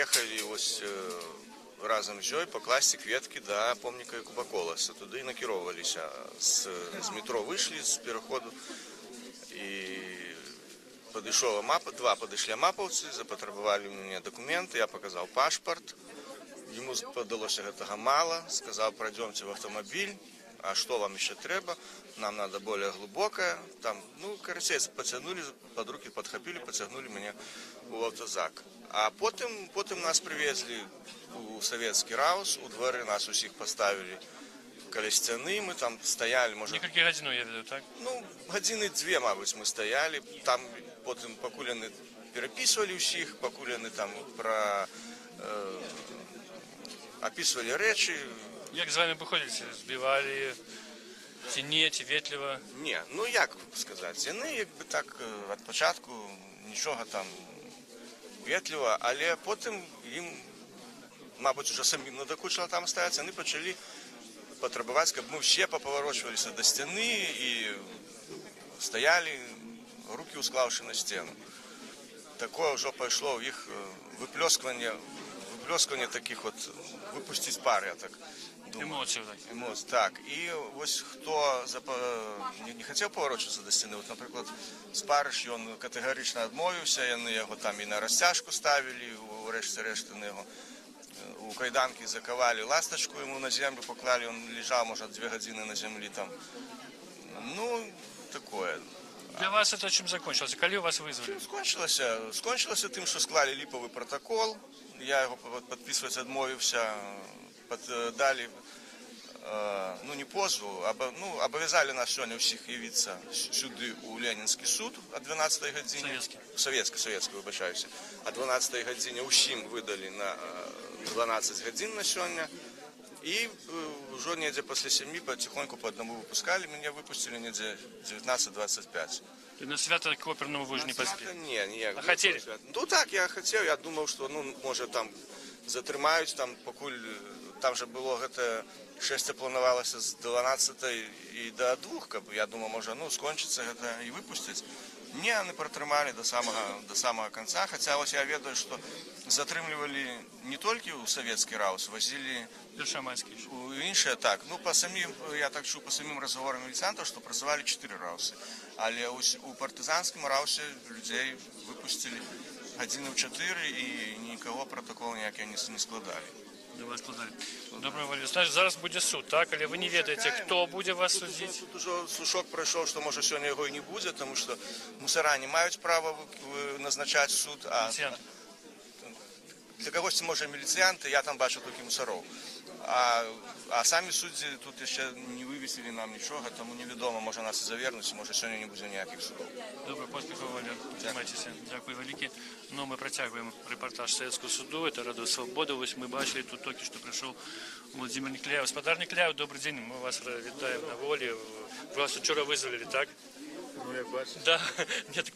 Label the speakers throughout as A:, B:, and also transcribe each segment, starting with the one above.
A: паехалі разам з ёй пакласці кветкі да помніка Якуба Коласа. Туды і накіроўваліся. З метро выйшлі з пераходу і два падышлі амапаўцы, запатрабавалі мне дакументы, я паказаў пашпарт. Ему падалося гэтага мала, сказаў, пройдемте в автомобиль, а что вам еще трэба, нам надо более глубокое. Там, короче, потянули, под руки подхопили, потягнули меня в автозак. А потым нас привезли у советский раус, у дворы нас усіх поставили каля сцяны, мы там стояли, может...
B: Некалькі гадзінаў, я ведаю, так?
A: Гадзіны дзве, мабыць, мы стояли, там потым пакуль яны перапісвалі ўсіх, пакуль яны там описывали рэчы.
B: Як з вами выходзіце? Збівалі, ці не, ці ветліва?
A: Не, як сказаць, яны як бы так ад пачатку нічога там ветліва, але потым ім, мабыць, уже самим надакучыла там стаяць, яны пачалі патрабаваць, каб мы ўсе папаварочваліся да сцяны і стаялі, рукі усклаўшы на сцену. Такое ўжо пайшло ў іх выплёскванне таких вот, выпусціць пар, я так думаю. Эмоцый, так. І вось хто не хацеў паварочвацца да сцены, вот, напрыклад, Спарыш, ён катэгарычна адмовіўся, яны яго там і на расцяжку ставілі, у рэшце рэшты на яго у кайданкі закавалі, ластачку ему на землю поклали, он лежал, может, 2 гадзіны на землі там. Такое.
B: Для вас это чым закончилось? Калі вас вызвали?
A: Скончилася тым, што склалі ліпавы протокол, я яго падпісваць адмовіўся, далі, не позву, абавязалі нас сёння ўсіх явіцца сюды у Ленінскі суд о 12 гадзіне. Советскі, выбачаюся. О 12 гадзіне ўсім выдалі на 12 гадзін на сёння. І ўжо недзе пасля 7 потихоньку по одному выпускали, меня выпустили недзе 19:25.
B: На свято к оперному вы же не поспели?
A: Не.
B: А хотели?
A: Так, я хотел, я думал, что, может, там затрымаюць, там, пакуль, там же было гэта, шэсце планавалася з 12 і до 2, каб, я думал, может, скончыцца гэта і выпусціць. Не, яны пратрымалі до самого конца, хотя вот я ведаю, что затрымлівалі не толькі ў савецкі раус, возили у іншыя, так. Я так чуў, по самим разговорам міліцыянтаў, што працавалі 4 раусы. Але у партызанскім раусе людзей выпусцілі гадзіны ў 4 і нікого протокол ніякі не складалі.
B: Добре, Валерій, зараз буде суд, так? Але ви не ведаєте, хто буде вас судити?
A: Тут уже слушок пройшов, що може сьогодні його і не буде, тому що мусора не мають права назначати суд, а для когось це може міліціянти, я там бачу тільки мусоров. А самі судді тут ще не вивісили нам нічого, тому невідомо, може нас і завернуть, може сьогодні не буде ніяких судів.
B: Добре, поспіху, Валерій. Тримайтеся. Дякую велике. Ми протягуємо репортаж Советского суду, це Радіо Свобода. Ось ми бачили, тут тільки що прийшов Володимир Никляєв. Господар Никляєв, добрий день, ми вас вітаємо на волі. Ви вас вчора визвали, так?
A: Як бачите.
B: Да,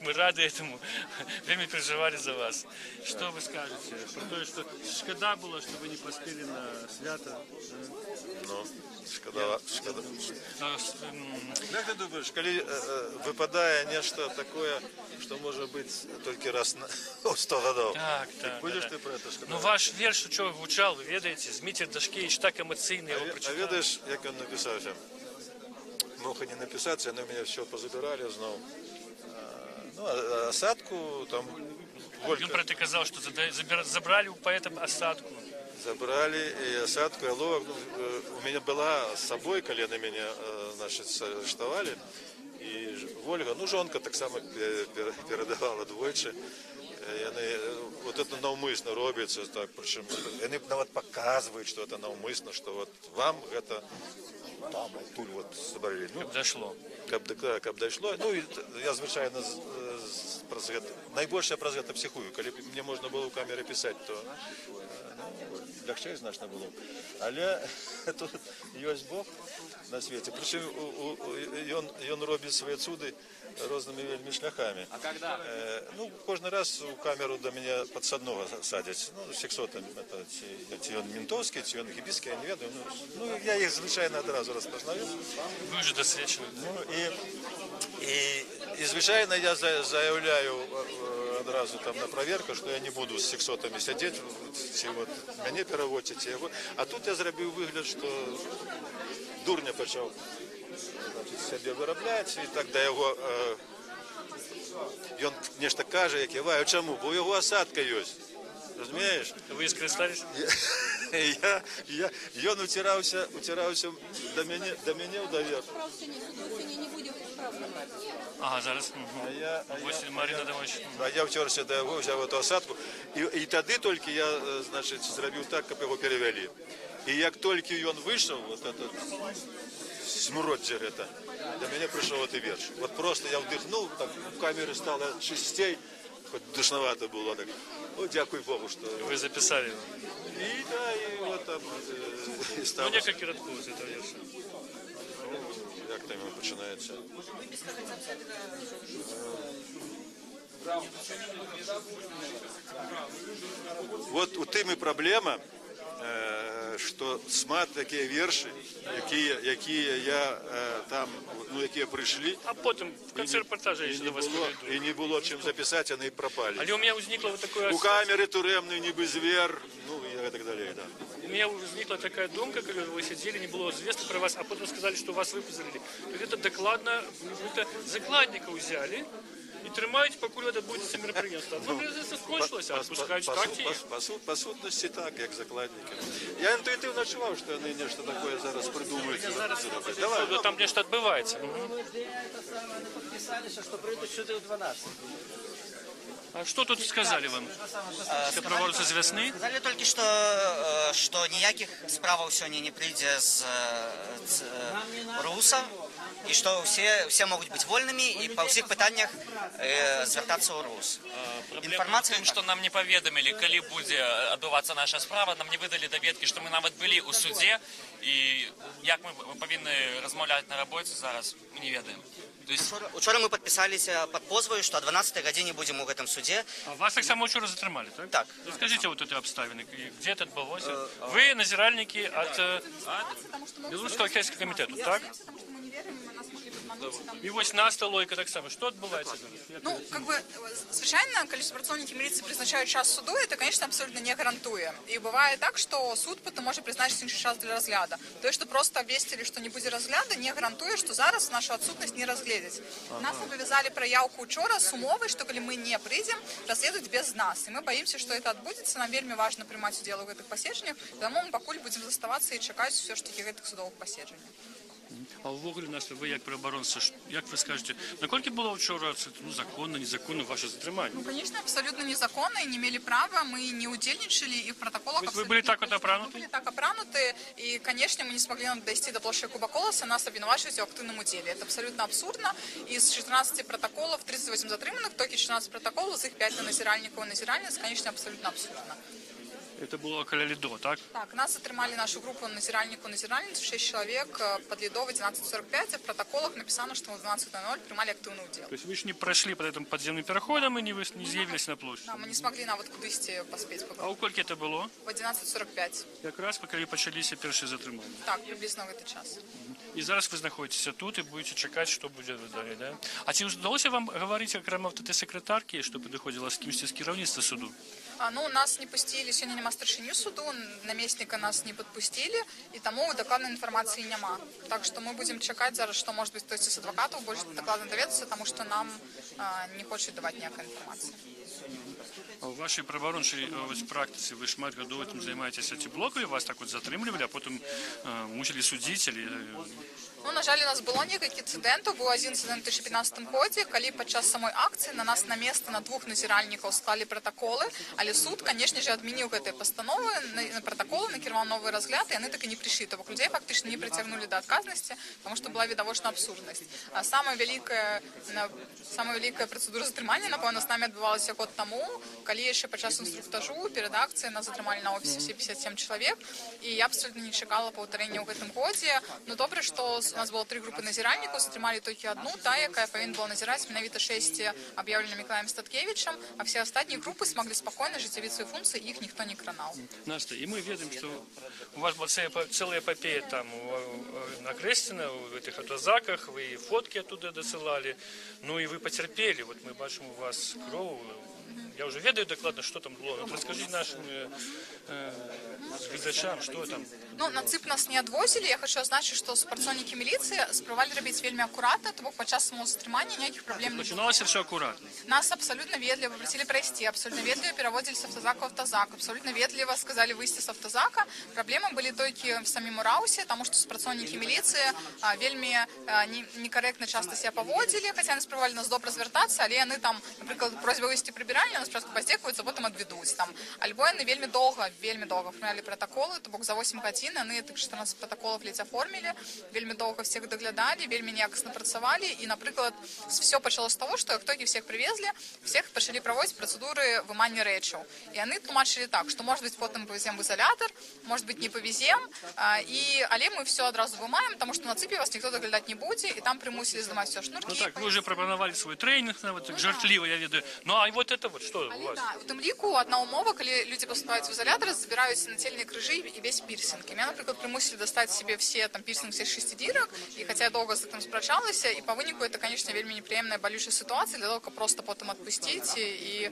B: мы рады этому. Время переживали за вас. Что вы скажете? Про то, что шкода было, что вы не поспели на свято?
C: Шкода. Як ти думаєш, коли випадає нечто такое, що може бути тільки раз на 100 років?
B: Так.
C: Будеш ти про це шкодувати?
B: Ваш вірш, що звучав, ви ведаєте, Дмитрий Дашкевич так емоційно його прочитав.
C: А ведаєш, як він написався? Мог и не написаться, но меня все позабирали, знал. Осадку там...
B: Он про это сказал, что забрали у поэта осадку.
C: Забрали и осадку, и ловок. У меня была с собой, колено меня, значит, арестовали. И Вольга, жонка так само передавала двойче. Вот это навмисно робится, так, причем они показывают, что это навмисно, что вот вам это там, оттуль вот собрали.
B: Каб дошло.
C: Каб дошло. Я, звичайно, найбільше про це психую. Коли мені можна було в камері писати, то легче значно було. Але тут є Бог на світі. Причому він робить свої цуди різними вельми шляхами.
D: А когда?
C: Кожен раз у камеру до мене підсадного садять. Сексотом, ці він ментовський, ці він хібіський, я не ведаю. Я їх, звичайно, одразу розпознаю.
B: Ви вже досвідчені.
C: І звичайно, я заявляю одразу там на проверку, что я не буду з сексотами сидіти, ці от мене переводять, ці його. А тут я зробив вигляд, що дурня почав себе виробляти, і так до його, він нечто каже, я киваю, чому? Бо у його осадка є, розумієш?
B: Вы скористались?
C: Ён утирався до мене в довір.
B: Ага, зараз. Ось Марина Давич.
C: А я втерся до його, взяв эту осадку. І тоді тільки я, значить, зробив так, як його перевели. І як тільки він вийшов, вот этот смородзер это, до мене прийшов цей вірш. Вот просто я вдихнув, так в камері стало чистей, хоч душновато було так. О, дякую Богу, що...
B: Вы записали его.
C: І, да, і от там і
B: Ну,
C: стало.
B: несколько рядков из этого верша.
C: Як там він починається? Вот у тим і проблема, що смат такі вірші, які я там, ну, які прийшли,
B: А потом в конце репортажа я
C: і
B: сюда вас приведу.
C: не було чим записати, вони і пропали.
B: Але у меня возникла вот такое...
C: У камери туремної ніби звір, ну і так далі, да.
B: У меня возникла такая думка, когда вы сидели, не было известно про вас, а потом сказали, что вас выпустили. То это докладно, это закладника взяли и тримають, поки это будет все мероприятие. Ну, это скончилось, а отпускають так і є.
C: По сутності так, як закладники. Я інтуїтивно відчував, що вони нещо таке зараз придумають. Давай,
B: Ну, там нечто відбувається.
D: Підписалися, що прийдуть сюди о 12.
B: А что тут сказали вам? Что проводятся с весны?
E: Сказали толькі што ніякіх справаў сёння не прыйдзе з руса і што ўсе могуць быць вольнымі і па ўсіх пытаннях звяртацца ў рус.
F: Праблема ў тым, што нам не паведамілі, калі будзе адбывацца наша справа, нам не выдалі даведкі, што мы нават былі ў судзе, і як мы павінны размаўляць на рабоце зараз, мы не ведаем.
E: Учора мы падпісаліся пад позваю, што о 12 гадзіне будзем у гэтым судзе.
B: А вас так само вчора затримали, так?
E: Так.
B: Расскажите вот эти обставины, где это отбылось? Вы назиральники от Белорусского хельского комитета, так?
G: Потому что мы не верим, и нас могли подмануть. Там...
B: И вось наста логика так само. Что отбывается?
G: Ну, как бы, звычайно, калі супрацоўнікі міліцыі прызначаюць час суду, это, конечно, абсолютно не гарантуе. І бывае так, што суд потым можа прызначыць іншы час для разгляду. Тое, што просто абвесцілі, што не будзе разгляду, не гарантуе, што зараз нашу адсутнасць не разгледзяць. Нас абавязалі праяўку учора з умовай, што калі мы не прыйдзем, разгледаць без нас. І мы боимся, што это адбудзецца. Нам вельмі важна прымаць удзел у гэтых паседжаннях, таму мы пакуль будзем заставацца і чакаць все ж таки гэтых судовых паседжанняў.
B: А ўвогуле нас вы як прыбаронца, як вы скажете, наколькі было учора законна, незаконна ваше затрыманне?
G: Ну, конечно, абсолютно незаконно и не имели права, мы не удельничали и в протоколах.
B: Вы были так вот опрануты?
G: Мы были так опрануты, и, конечно, мы не смогли дойти до площади Кубаколоса, нас обвинувачивают в активном деле. Это абсолютно абсурдно. Из 14 протоколов 38 затриманных, только 14 протоколов, из их 5 на назиральников и назиральниц, конечно, абсолютно абсурдно.
B: Это было около Лидо, так?
G: Так, нас затримали нашу группу назиральнику и назиральницу, 6 человек, под Лидо в 11:45, а в протоколах написано, что в 12:00 принимали активный удел.
B: То есть вы же не прошли под этим подземным переходом и не з'явились на площадь?
G: Да, мы не смогли нават кудысьці поспеть.
B: А у колькі это было?
G: В 11:45.
B: Якраз поки почалися перші затримання.
G: Так, приблизно в этот час.
B: І зараз ви знаходитеся тут і будете чекати, що буде далі, да? А чи вдалося вам говорити окремо в секретарки, що підходила з кимось з керівництва суду?
G: Ну, нас не пустили, сёння нема старшыню суду, наместника нас не подпустили, и тому докладной информации нема. Так что мы будем чекать зараз, что, может быть, кто-то из адвокатов больше докладно доведаться, потому что нам не хочет давать никакой информации.
B: А у вашій правоохоронній практиці ви шмат годов цим займаєтеся, ці блоки вас так от затримлювали, а потім мусили судити?
G: Ну, на жаль, у нас было некалькі інцидентів. Був один інцидент у 2015 році, коли під час самої акції на нас на місце на 2 назиральників склали протоколи, але суд, звісно ж, відмінив ці постанови, на протоколи накерував новий розгляд, і вони так і не прийшли. Тобто людей фактично не притягнули до відказності, тому що була видовочна абсурдність. Саме велика процедура затримання, напевно, з нами відбувалася год тому, калі яшчэ падчас інструктажу перад акцыяй нас затрымалі на офісе все 57 чалавек, і я абсолютно не чакала паўтарэння ў гэтым годзе. Ну добра, што у нас было 3 групы назіральнікаў, затрымалі толькі адну, та, якая павінна была назіраць менавіта 6 аб'яўлена Мікалаем Статкевічам, а все астатнія групы смаглі спакойна жыццявіць свае функцыі, іх ніхто не кранаў.
B: Настя, и мы видим, что у вас была целая эпопея там накрестена в этих автозаках, вы фотки оттуда досылали, ну и вы потерпели, вот мы бачим у вас кровь. Я уже ведаю докладно, что там было. Вот расскажи нашим глядачам, что там.
G: Ну, на ЦИП нас не адвозілі. Я хочу азначыць, што супрацоўнікі міліцыі спрабавалі рабіць вельмі акуратна, то бок падчас самого затрымання ніякіх праблем не было.
B: Начиналось все аккуратно.
G: Нас абсолютно ведливо попросили пройти, абсолютно ведливо переводили с автозака в автозак, абсолютно ведливо сказали выйти с автозака. Проблемы были только в самим Ураусе, потому что супрацоўнікі міліцыі вельмі некорректно часто себя поводили, хотя они спрабавалі нас добра звяртацца, але яны там, например, просьба вывести прибиральню, нас просто поздзекуюцца, потом отведуць. Там. Альбо яны вельмі доўга оформляли протоколы, то бок за 8 гадзін яны тых 14 протоколов ледзь оформили, вельмі доўга всех доглядали, вельмі неякасна працавалі, и, например, все почалось с того, что як толькі всех привезли, всех пачалі праводзіць працэдуры вымання рэчаў. І яны тлумачылі так, што, может быть, потым павезем в изолятор, может быть, не павезем, але мы все адразу вымаем, потому что на ЦИПе вас никто доглядать не будзе, и там примусили здымаць все шнурки.
B: Ну так, вы уже пропонували свой тренинг, вот, так, жартливо, я ведаю. Ну а вот это вот, что у вас?
G: Да, у тым ліку одна умова, калі люди поступаюць в изолятор, забіраюць нацельныя крыжы і весь пірсинг. І меня, например, примусили достать себе все там пирсинг всех 6 дірок, и хотя я долго с этим спрачалася, и по вынику это, конечно, вельмі неприемная болючая ситуация, для того, просто потом отпустить, и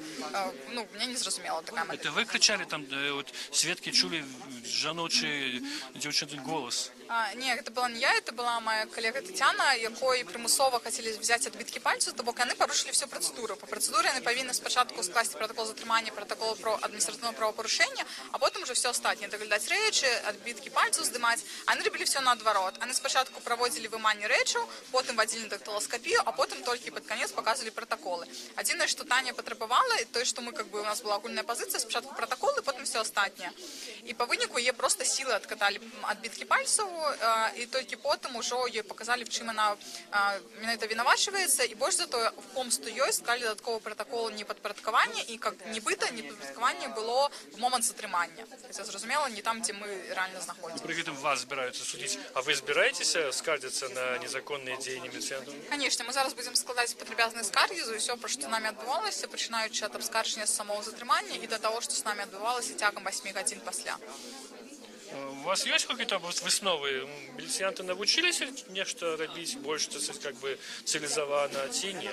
G: ну, мне не зразумела такая модель.
B: Это вы кричали там, вот сведки чули жаночий девчонный голос?
G: Не, это была не я, это была моя коллега Тетяна, якой примусово хотели взять отбитки пальцев, то бок яны порушили всю процедуру. По процедуре яны повинны спочатку скласти протокол затримания, протокол про административного правопорушения, а потом уже все остальное, доглядать речи, отбитки пальцев здымать. Они робили все наоборот. Они спочатку проводили вымание речу, потом водили на дактилоскопию, а потом только под конец показывали протоколы. Единое, что Таня потребовала, то, что мы, у нас была огульная позиция, спочатку протоколы, потом все остальное. И по вынику ей просто силы откатали отбитки пальцев, і толькі потым ужо ёй паказалі, в чым яна менавіта вінавачваецца, і больш за тое в помсту ёй склалі дадатковы протакол непадпарадкавання, і как нібыта непадпарадкаванне было в момант затрымання. Хаця зразумела, не там, дзе мы рэальна знаходзімся.
B: При этом вас збіраюцца судзіць, а вы збіраецеся скардзіцца на незаконныя дзеянні міліцыянтаў?
G: Конечно, мы зараз будзем складаць падрабязныя скаргі за ўсё, пра што з намі адбывалася, пачынаючы ад абскарджання з самого затрымання і да таго, што з намі адбывалася цягам 8 гадзін пасля.
B: У вас есть какие-то высновы? Милицианты научились нечто робить больше, как бы цивилизованно, ці не?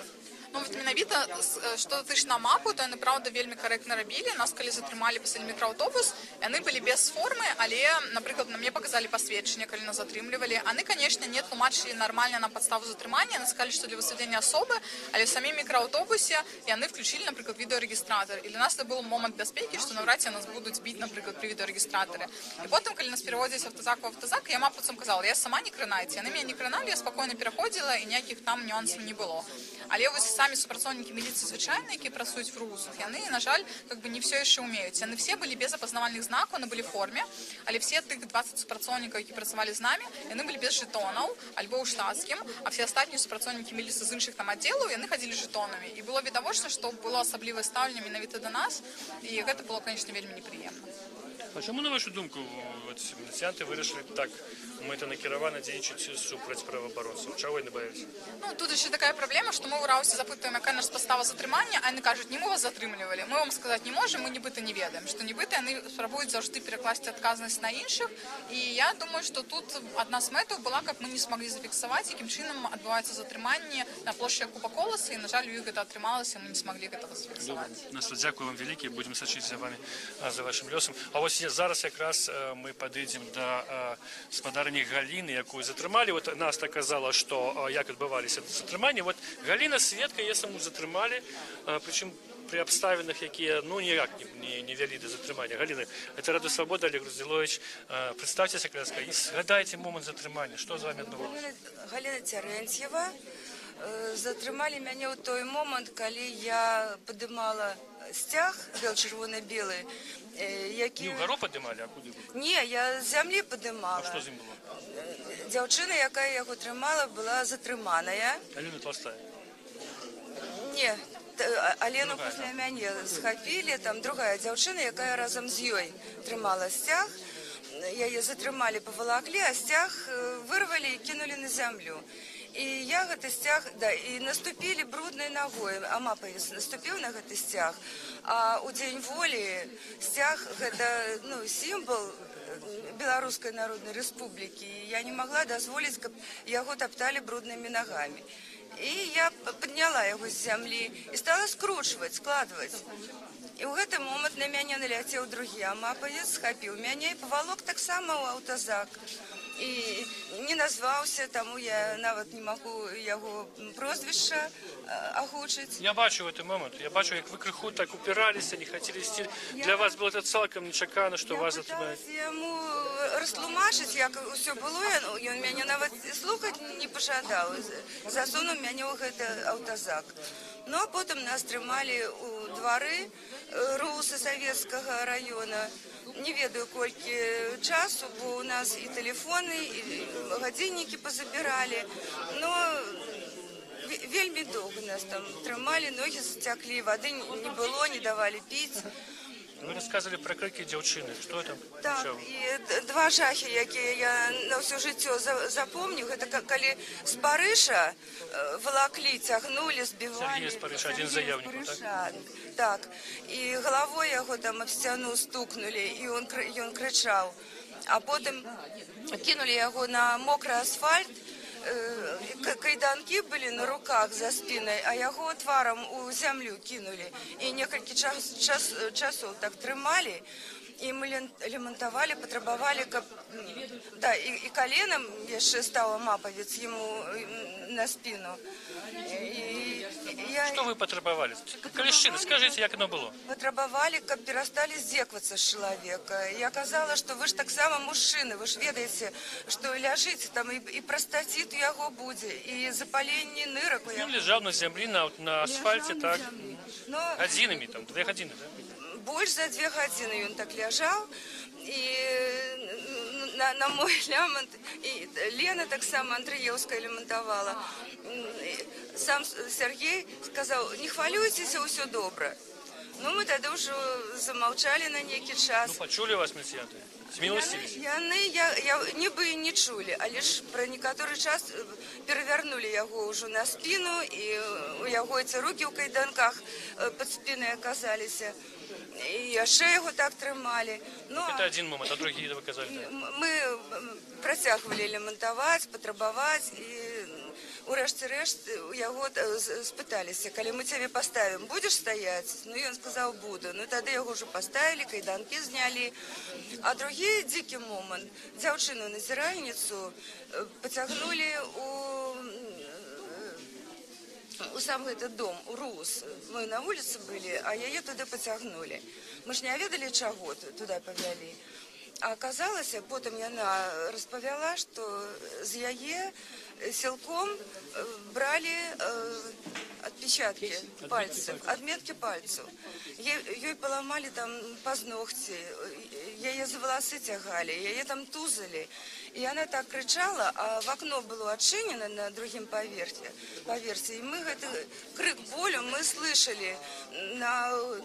G: Ну, вот менавіта, што датычна на мапу, то яны, правда, вельмі карэктна рабілі. Нас, калі затрымалі, пасадзілі мікрааўтобус, яны былі без формы, але, напрыклад, мне паказалі пасведчанне, калі нас затрымлівалі. Яны, конечно, не тлумачылі нармальна на падставу затрымання, яны сказалі, што для высвятлення асобы, але ў самім мікрааўтобусе яны включили, напрыклад, відэарэгістратор. І для нас это был момант бяспекі, што наўрад ці нас будуць біць, напрыклад, при відэарэгістратары. І потым, калі нас пераводзяць автозак в автозак, я мапуцам казала, я сама не кранайце. Яны мяне не краналі, я спакойна пераходзіла, і ніякіх там нюансаў не было. Але вось самі супрацоўнікі міліцыі звычайныя, якія працуюць в РУСах, яны, на жаль, не все яшчэ умеюць. Яны все былі без апазнавальных знакаў, яны былі в форме, але все тых 20 супрацоўнікаў, які працавалі з намі, яны былі без жэтонаў, альбо ў штатскім, а все астатнія супрацоўнікі міліцыі з іншых там аддзелаў, яны хадзілі жэтонамі. І было відавочна, што было асаблівае стаўленне менавіта да нас, і гэта было, конечно, вельмі непрыемна.
B: А чому, на вашу думку, міліціянти вирішили так, ми це накіровано дзейнічаць супраць праваабаронцаў? Чого не боялися?
G: Ну, тут ще така проблема, що ми в Ураусе запитуємо, яка наша постава затримання, а вони кажуть, ні, ми вас затримлювали. Ми вам сказати не можемо, ми нібито не ведаємо. Що нібито вони спробують завжди перекласти відказність на інших. І я думаю, що тут одна з метів була, як ми не змогли зафіксувати, яким чином відбувається затримання на площі Якуба Колеса, і, на жаль, у їх це отрималося, ми не змогли цього зафіксувати.
B: Настя, дякую вам велике, будемо сачити за вами, за вашим льосом. А ось зараз якраз ми підійдемо до господарні Галіни, яку затримали. От Настя казала, що як відбувалися затримання. От Галина Светка, її саму затримали, причому при обставинах, які ніяк не вели до затримання. Галина, це Радіо Свобода, Олег Розділович. Представтеся, будь ласка, і згадайте момент затримання. Що з вами відбувалося?
H: Галина Терентьєва. Затримали мене у той момент, коли я підіймала стяг червоно-білий.
B: Не вгору підіймали, а куди?
H: Ні, я з землі підіймала.
B: А що з ним було?
H: Дівчина, яка його тримала, була затримана.
B: Галина Толстая?
H: Ні, Алену пасля мяне схапілі, там другая дзяўчына, якая разам з ёй трымала сцяг. Яе затрымалі, павалаклі, а сцяг вырвалі і кінулі на зямлю. І я гэты сцяг, да, і наступілі бруднай ногой, а мапавец наступіў на гэты сцяг. А ў дзень волі сцяг гэта, ну, сімвал Беларускай Народнай Рэспублікі. Я не магла дазволіць, каб яго тапталі бруднымі нагамі. І я падняла яго з зямлі і стала скручваць, складваць. І ў гэты момант на мяне наляцеў другі амапавец, схапіў мяне і павалок таксама ў аўтазак. І не назваўся, таму я нават не магу яго прозвішча агучыць.
B: Я бачу в этот момент, я бачу, як ви крыху так упиралися, не хотели идти. Для вас было это цалкам нечакано, что вас затримают.
H: Я яму растлумачыць, як усё было, ён мяне нават слухаць не пажадаў. Засунуў мяне ў гэты аўтазак. Ну, а потым нас трымалі ў двары РУСа Савецкага района. Не ведаю, колькі часу, бо у нас і тэлефоны, і гадзіннікі пазабіралі. Но вельмі доўга нас там трымалі, ногі зацяклі, вады не было, не давалі піць.
B: Вы рассказывали про крики дзяўчыны. Что там?
H: Так, і два жахі, якія я на ўсё жыццё запомню, гэта калі з Парыша валаклі, цягнулі, збівалі.
B: Сергей з Парыша, адзін з заяўнікаў, так?
H: Так, і галавой яго там аб сцяну стукнулі, і ён крычаў. А потым кінулі яго на мокры асфальт, кайданкі былі на руках за спінай, а яго тварам у зямлю кінулі. І некалькі часоў так трымалі, і мы лямантавалі, патрабавалі, каб... Да, і каленам яшчэ стаў амапавец яму на спіну.
B: Что вы потребовали? Калішчыны, скажите, як оно было?
H: Патрабавалі, каб перасталі здзеквацца з чалавека. Я казала, што вы ж таксама мужчыны, вы ж ведаеце, што ляжыце там і прастацит у яго будзе, і запаленне нырак.
B: Ён ляжаў на зямлі, на асфальце, так? Гадзінамі, там, 2 гадзіны, так?
H: Больш за 2 гадзіны ён так ляжаў, і на мой лямант, і Лена таксама Андрыеўская лямантавала. Сам Сергей сказаў, не хвалюйцеся, ўсё добра. Ну, мы тады ўжо замаўчалі на нейкі час.
B: Ну, пачулі вас міліцыянты? Змілосцівіліся?
H: Яны нібы і не чулі, але ж пра некаторы час перавярнулі яго ўжо на спіну, і у яго эти рукі ў кайданках пад спінай аказаліся. І яшчэ яго так трымалі.
B: Это один момент, а другие вы казали?
H: Мы працягвалі лямантаваць, патрабаваць, і урэшце рэшт у яго спыталіся, калі мы цябе паставім, будзеш стаяць? Ну, ён сказаў, буду. Ну, тады яго ўжо паставілі, кайданкі знялі. А другі дзікі момант, дзяўчыну-назіральніцу пацягнулі у сам этот дом, у РУС. Мы на улице были, а яе туды пацягнулі. Мы ж не ведалі, чаго туды павялі. А аказалася, потым яна распавяла, што з яе сілком бралі отпечатки пальцев, отметки пальцев. Ёй паламалі там пазногці, яе за валасы цягалі, яе там тузалі. І яна так крычала, а в окно было адчынена на другім паверсе. І мы гэты крык болю мы слышали,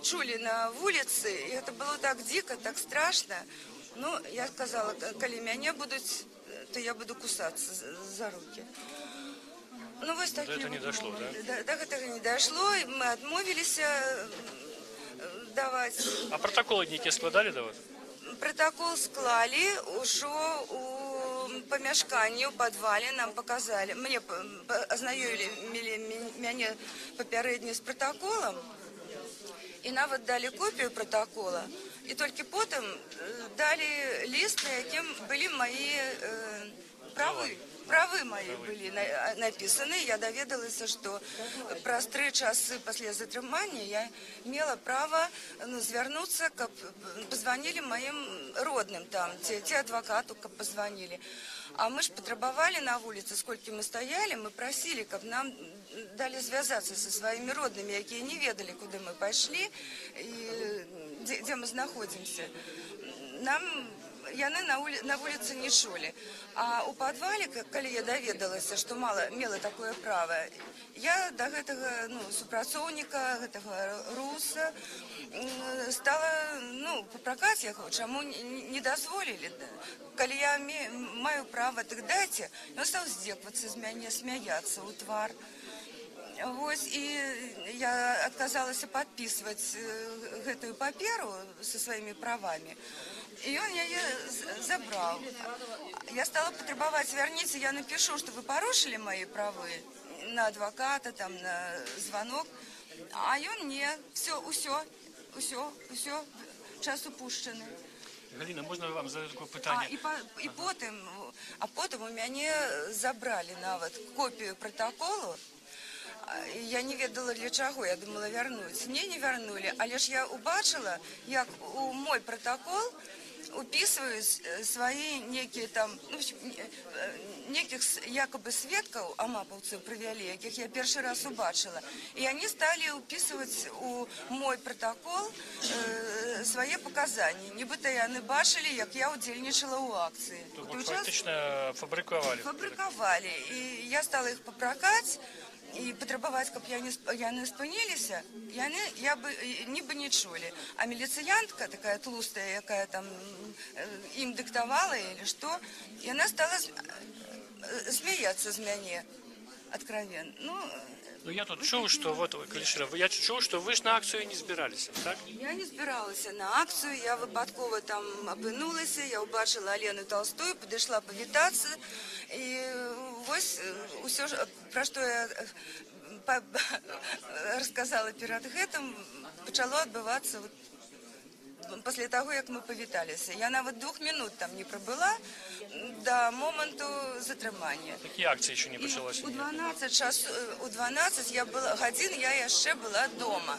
H: чулі на вуліцы, і гэта было так дзіка, так страшна. Ну, я сказала, калі мяне будуць, то я буду кусацца за руки. Ну, вось такі...
B: До этого не дошло, да?
H: До гэтага не дошло, і мы адмовіліся даваць.
B: А протоколы нейкія складалі да вас?
H: Протокол склалі ўжо у памяшканні, у падвале нам показалі. Мне азнаёмілі мяне папярэдне з протоколам і нават далі копію протокола. І толькі потым далі ліст, на якім былі мои правы мои былі напісаны. Я даведалася, што праз 3 часы пасля затрымання я мела права звярнуцца, каб пазванілі маім родным там, ці адвакату, каб пазванілі. А мы ж патрабавалі на вуліцы, сколькі мы стаялі, мы прасілі, каб нам далі звязацца са сваімі роднымі, якія не ведалі, куды мы пайшлі, і где мы находимся, яны на вуліцы не чулі. А у падвале, калі я даведалася, што мела такое права, я да гэтага супрацоўніка, гэтага руса стала папракаць яго, чаму не дазволілі. Калі я маю права, так дайце, ён стаў здзеквацца з мяне, смяяцца ў твар. Вось, і я адказалася падпісваць гэтую паперу са сваімі правамі. І ён яе забраў. Я стала патрабаваць, вярніце, я напишу, што вы парушылі мои правы на адваката, там, на звонок. А ён не, ўсё, час упушчаны.
B: Галина, можна вам задати таке питання?
H: А потым у мяне забралі нават копію протоколу. Я не ведала для чаго, я думала вярнуць. Не вярнулі, але ж я убачыла, як у мой протокол уписываюць свае некія там, некіх якобы сведкаў амапаўцаў прывялі, якіх я першы раз убачыла. І они сталі уписываць у мой протокол свае паказанні. Нібыта яны бачылі, як я удзельнічала ў акцыі.
B: Фактично фабрикували.
H: Фабрикавалі. І я стала іх папракаць, і патрабаваць, каб яны спыніліся, я бы нібы не чулі. А міліцыянтка, такая тлустая, якая там ім дыктавала или што, яна стала смяяцца з мяне откровенно.
B: Я тут чуў, што я чуў, што вы ж на акцыю не збіраліся, так?
H: Я не збіралася на акцыю, я выпадкова там апынулася, я ўбачыла Алену Толстую, падышла павітацца, і вось усё, пра што я расказала перад гэтым, пачало адбывацца пасля таго, як мы павіталіся. Я нават 2 минут там не прабыла до моманту затрымання.
B: Такі акцыі еще не пачалося?
H: У 12 гадзін я яшчэ была дома.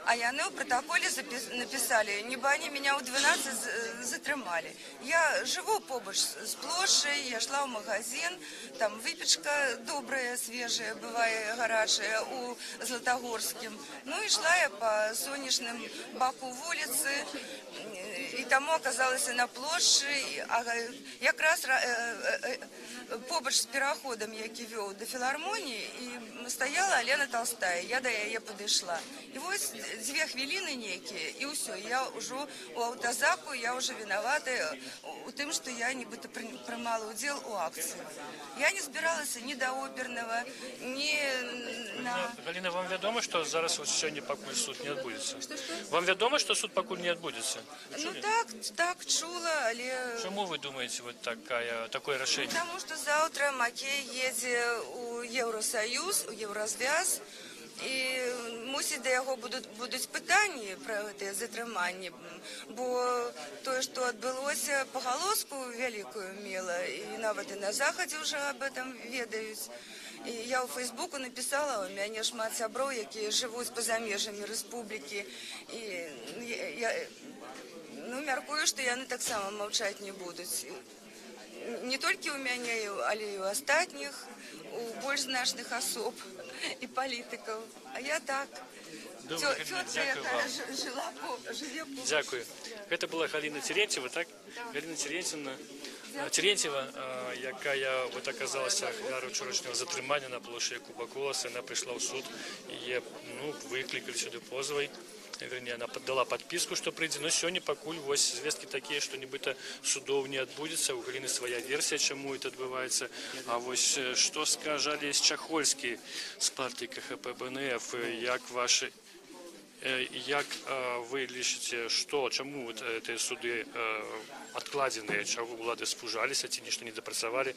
H: А яны ў протоколе написали, нібы они меня у 12 затрымали. Я живу побач с плошчай, я шла в магазин, там выпечка добрая, свежая, бывае гарачая у Златогорскім. І шла я по сонечным баку вуліцы, і таму оказалася на плошчы, якраз побач з пераходам, які вёў да філармоніі, і стаяла Алена Толстая, я да яе падышла. І вось 2 хвіліны нейкія, і ўсё, я ўжо у аўтазаку, я ўжо вінаватая у тым, што я нібыта прымала ўдзел у акцыі. Я не збіралася ні да опернага, ні на...
B: Галина, вам вядома, што зараз сёння пакуль суд не адбудзецца? Вам вядома, што суд пакуль не адбудзецца?
H: Так, чула, але...
B: Чаму вы думаеце такое рашэнне?
H: Потому что завтра Макей едзе у Евросоюз, у Еврозвяз, і мусіць да яго будуць пытанні пра гэтыя затрыманні, бо тое, што адбылося, пагалоску вялікую мела, і нават і на захадзе ўжо об этом ведаюць. І я ў Фейсбуку написала, у мяне шмат сяброў, якія жывуць па-за межамі рэспублікі, і я мяркую, што яны таксама маўчаць не будуць. Не толькі ў мяне, але і ў астатніх, у больш значных асоб і палітыкаў. А я так. Цётка, якая жыве побач.
B: Дзякую. Гэта была Галина Терентьева, так? Галина Терентьева, якая оказалася ахвярою вчорашнього затрымання на площі Якуба Коласа. Яна прийшла в суд, її викликали сюди позовой. Она подала подписку, что прийдзе. Но сёння пакуль вось звесткі такія, што нібыта судоў не адбудзецца. У Галіны свая версія, чаму это адбываецца. А вось што скажа Олесь Чахольскі з партыі КХП БНФ, як вы лічыце, чаму гэтыя суды адкладзеныя, чаго ўлады спужаліся, ці нешта не дапрацавалі?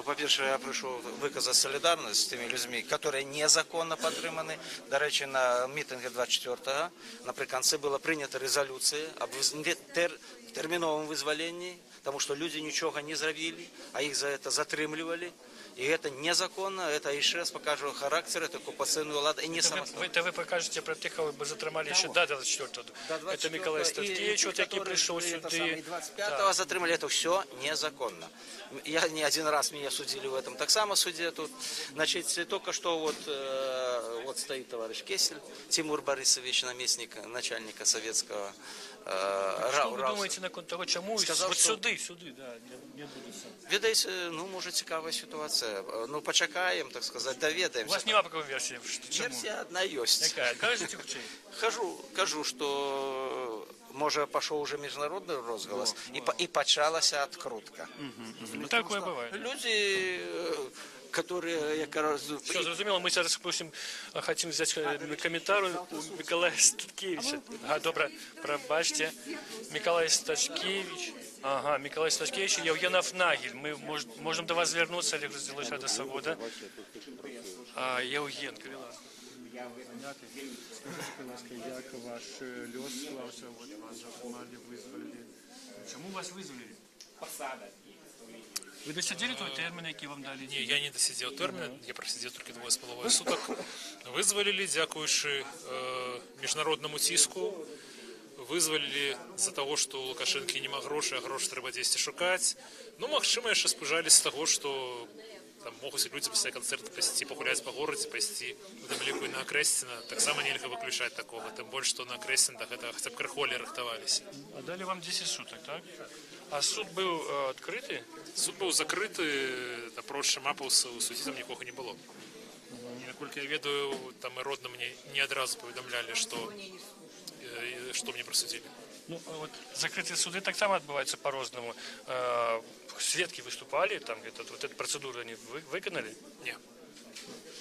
A: По-перше, я пришел выказать солидарность с теми людьми, которые незаконно подрыманы. До речі, на митинге 24-го наприкінці була прийнята резолюція об терміновому визволенні, тому що люди нічого не зробили, а їх за це затримлювали. И это незаконно, это еще раз покажу характер, это оккупационная влада и не самостоятельно.
B: Это вы покажете про тех, кого бы затримали? затримали еще до 24-го. Это Миколай Статкевич, вот який пришел сюда.
D: 25-го затримали, это все незаконно. Я не один раз меня судили в этом так само суде тут. Значит, только что вот стоит товарищ Кесель, Тимур Борисович, наместник начальника советского
B: Что вы думаете на того, чему?
D: Сказал,
B: Вот
D: что-
B: сюди, да, не буду сам.
D: Відається, ну, може, цікава ситуація. Ну, почекаємо, так сказати,
B: У
D: довідаємося.
B: вас нема такой версии? Чему?
D: Версія одна є.
B: Какая? Кажите, хучей.
D: Кажу, що, може, пішов уже міжнародний розголос, і почалася открутка.
B: Ну, такое бывает.
D: Люди, которые, я кажу,
B: Все, зрозуміло, ми зараз просимо, хотим взяти коментар у Миколая Статкевича. Ага, добре, пробачте. Миколай Статкевич. Ага, Миколай Статкевич і Євгенов Нагель. Ми можемо до вас звернутися, Олег Розділович, Рада Свобода. Євген, Кирила. Як ваш льос склався, от вас затримали, визвали. Чому вас визвали? Посада. Ви досиділи той термін, який вам дали?
I: Ні, я не досидів термін, я просидів тільки 2,5 суток. Визволили, дякуючи міжнародному тиску. Вызвали за того, что у Лукашенко нема грошей, а гроші треба десь шукати. Ну, магчыма, яшчэ спужались з того, что там могуць люди пасля канцэрта пайсці пагуляць па горадзе, пайсці у тым ліку і на Акрэсціна. Таксама нельга выключаць такога, тым больш, што на Акрэсціна да гэтага хаця б крыхолі рыхтаваліся.
B: А дали вам 10 суток, так? А суд был открытый?
I: Суд быў закрыты, апроч мапаўса у судзе там нікога не было. І наколькі я ведаю, там і родна мне не адразу паведамлялі, што мне присудили.
B: Ну, вот закрытые суды так само отбываются по-разному. Сведки выступали, там где-то вот эту процедуру они выконали?
I: Не.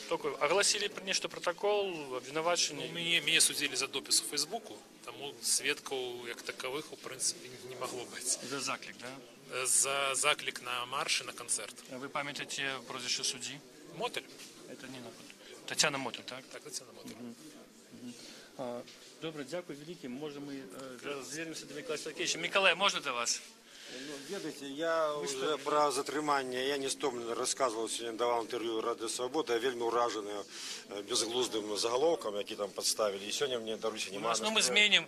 B: Только огласили что протокол, обвинувачення?
I: Меня судили за допис у Фейсбуку, тому свідків як такових, у принципі, не могло бути.
B: За заклик, да?
I: За заклик на марш и на концерт.
B: А вы пам'ятаєте прозвище судді?
I: Мотель?
B: Это не Тетяна Мотель, так?
I: Так, Тетяна Мотель.
B: Добре, дякую велике. Може ми звернемося до Миколая Статкевича. Миколай, можна до вас?
J: Ведаеце, я уже про затрыманне, я не стомлена рассказывал сегодня, давал интервью Рады Свободы, я вельмі ўражаны безглуздым заголовком, які там подставили. И сегодня мне, даруйся, не
B: Ну, мы зменим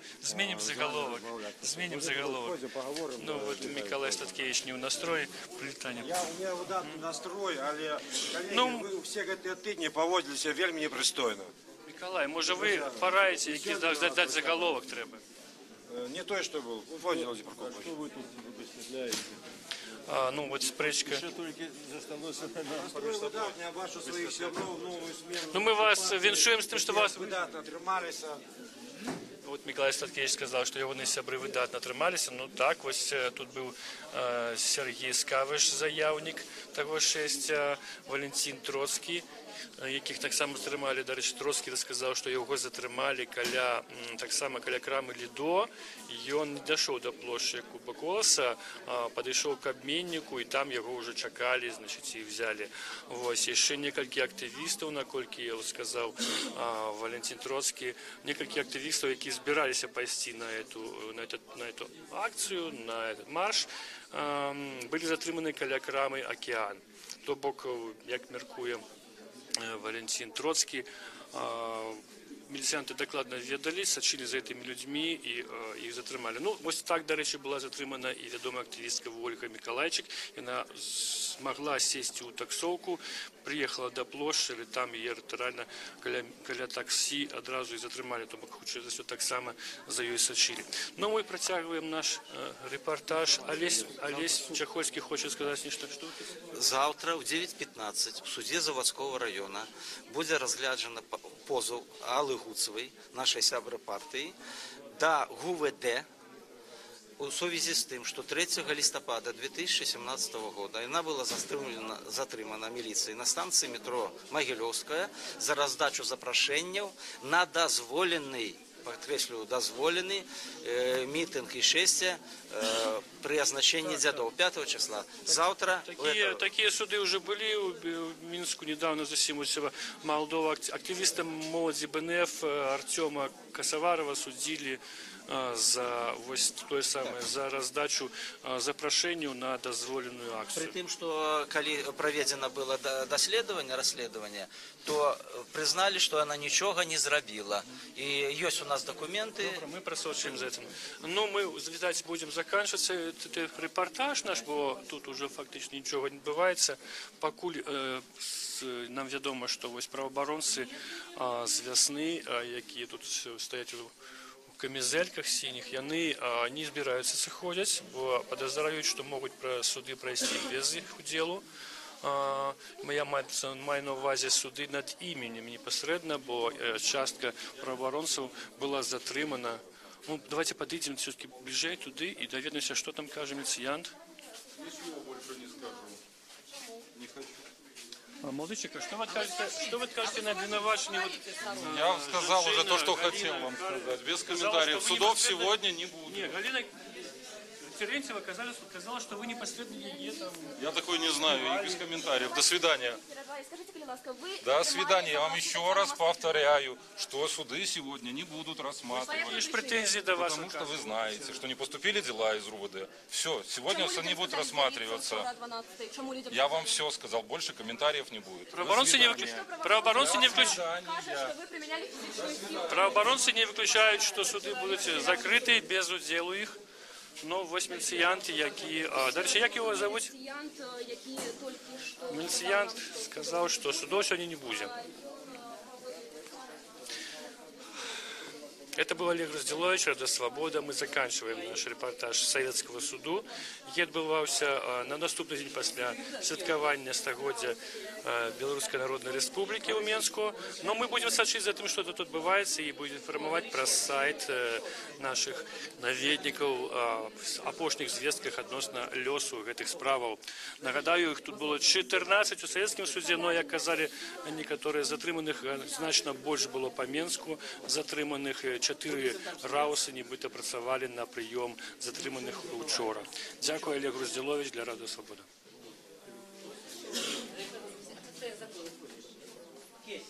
B: заголовок. Зменим заголовок. Ну, вот Миколай Статкевич не в настрої прилітання.
J: У меня выдатный настрой, але, коллеги, вы все гэтыя тыдні поводили себя вельмі непристойно.
B: Миколай, може ви пораєте, який дати заголовок треба?
J: Не той, что был. Владимир Прокопович.
K: Что вы тут высветляете?
B: Ну, вот спречка.
K: Еще только засталося
J: Настрой выдатный, я бачу своих сябров, новую смену.
B: Ну, ми вас віншуємо з тим, що вас...
J: Выдатно трималися.
B: От Миколай Статкевич сказав, що його сябри видатно трималися. Ну так, ось тут був Сергій Скавиш, заявник того шестя, Валентин Троцький, яких так само затримали. До речі, Троцький розказав, що його затримали так само каля крами Лідо, і він не дійшов до площі Куба Колоса, підійшов к обміннику, і там його вже чекали, значить, і взяли. Ось, і ще кілька активістів, наколькі я сказав Валентин Троцький, кілька активістів, які збиралися пойти на эту акцію, на этот марш, були затримані каля крами Океан. То бок, як міркує Валентин Троцкий, міліціянти докладно ведали, сочили за этими людьми і їх затримали. Ну, ось так, до речі, була затримана і відома активістка Ольга Миколайчик. Вона змогла сісти у таксовку, приїхала до площі, там її реально каля таксі одразу і затримали, тому хоче за все так само за її сочили. Ну, ми протягуємо наш репортаж. Олесь Чахольський хоче сказати нечто.
D: Завтра в 9:15 в суді Заводського району буде розгляджено позов Алли Гуцевой, нашей сябры партии, до ГУВД у связи с тем, что 3 листопада 2017 года она была затримана милицией на станции метро Могилевская за раздачу запрошений на дозволенный, подкреслю, дозволенный митинг и шествие при означении дядов 5 числа. Завтра...
B: Такие суды уже были в Минску недавно, совсем Молдова. Активиста молоди БНФ Артема Косоварова судили за вось тое самае за раздачу запрашэнняў на дазволеную
D: При
B: акцыю.
D: тым, што калі праведзена было расследаванне, то прызналі, што яна нічога не зрабіла. І ёсць у нас дакументы.
B: Добра, мы прасочваем за этим. Ну, мы, відаць, будем заканчиваться этот репортаж наш, бо тут уже фактично нічога не адбываецца. Пакуль нам вядома, што вось праваабаронцы з вясны, якія тут стаяць у камізэльках сініх, яны не збіраюцца сыходзяць, бо падазраюць, што могуць суды прайсці без іх удзелу. Я маю на ўвазе суды над іменем непасрэдна, бо частка праваабаронцаў была затрымана. Ну, давайте подойдем все-таки ближе туды и доведаемся, что там кажа инициант.
L: Ничего больше не скажу. Не хочу.
B: Молодчик, что вы откажете на обвинувачение?
L: Я сказал уже то, что хотел вам сказать. Без комментариев. Судов сегодня не будет.
B: Нет, Галина Терентьева сказала, что вы непосредственно ей там...
L: Я такой не знаю, и без комментариев. До свидания.
M: Скажите, будь ласка, вы...
L: До свидания. Я вам еще раз повторяю, что суды сегодня не будут рассматривать.
B: Есть претензии до вас.
L: Потому что вы знаете, что не поступили дела из РУВД. Все, сегодня они будут рассматриваться. Я вам все сказал, больше комментариев не будет.
B: Правооборонцы не выключают, что суды будут закрыты без удзелу их. Ну, вось міліцыянт, які... Дарэчы, як его зовут? Міліцыянт сказал, что судов сегодня не будет. Это был Олег Раздзіловіч, Рада Свобода. Мы заканчиваем наш репортаж Советского суду. Які адбываўся на наступны дзень пасля святкавання стагоддзя Беларускай Народнай Рэспублікі ў Менску. Но мы будем сачыць за тым, што тут адбываецца, і будем інфармаваць пра сайт наших наведнікаў апошніх звестках адносна лёсу гэтых справаў. Нагадаю, іх тут было 14 у Савецкім судзе, но, як казалі некаторыя затрыманых, значна больш было па Менску затрыманых. 4 раусы нібыта працавалі на прыём затрыманых учора. Дзякую, Олег Раздзіловіч, для Рады Свобода.
D: Есть.